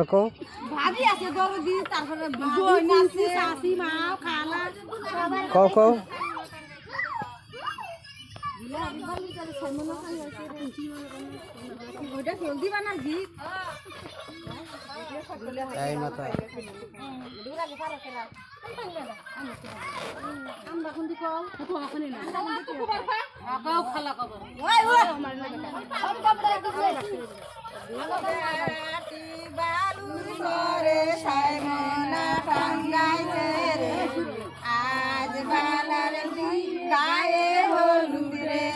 কও ভাবি আছে দরদি তারপরে বোন আছে শাশি মা খালা সবাই কও কও ওটা ফেল দিবা না জি এই মাথা আমরা কোন দিকে তো ওখানে না আগাও খালা কবর ওই ওই আমার বালুর সরে সাইমনা টাঙ্গাইছে রে আজ বালার গায়ে হলুদ রে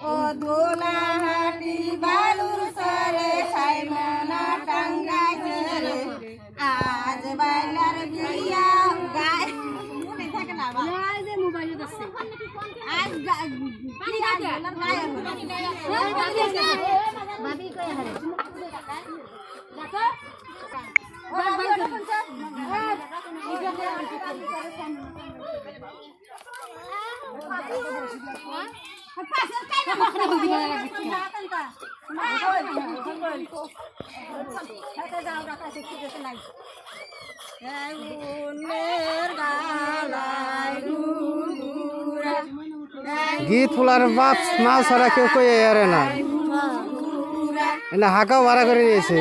ও দোলাহাটি বালুর সরে সাইমনা টাঙ্গাইছে রে আজ বালার বিয়া গায়ে মনে থাকে না ভাই যে মোবাইলে দেখছে আজ বালার গায়ে ভাবি কই হারে দেখো গীত ফুলার বাপ মাছ ছাড়া কেউ কই আরে না এনে হাঁকাও ভাড়া করে নিয়েছে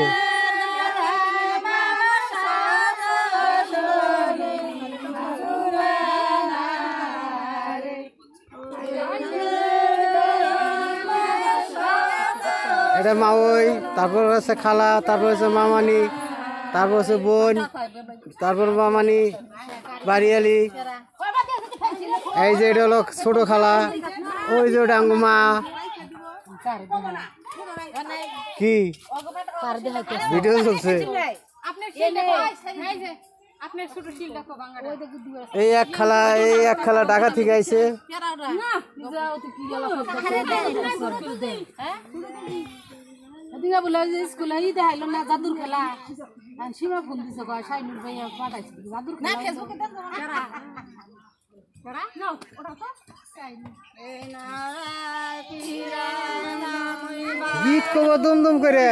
এটা মাওই তারপর হচ্ছে খালা তারপর হচ্ছে মামানি তারপর হচ্ছে বোন তারপর মামানি বাড়িয়ালি এই যে এটা হলো ছোট খালা ওই যে ওটা মা কি ভিডিও চলছে এই এক খালা ঢাকা থেকে আইছে বলে স্কুলে ই দেখাইলো না জাদুর খেলা সীমা ফোন দিছে সাইনুর ভাইয়া পাঠাইছে জাদুর খেলা গীত কব দুম দুম করে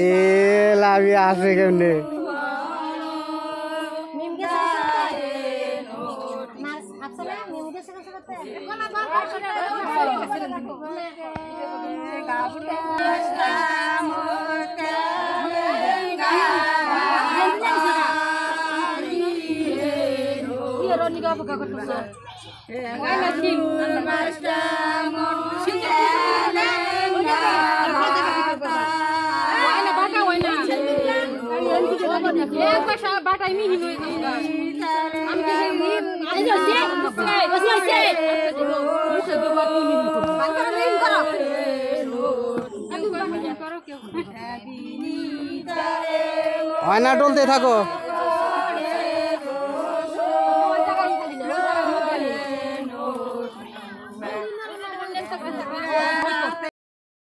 এ লাভি আসে কেমনে বাটাই মিহি হয়ে হয় না টলতে থাকো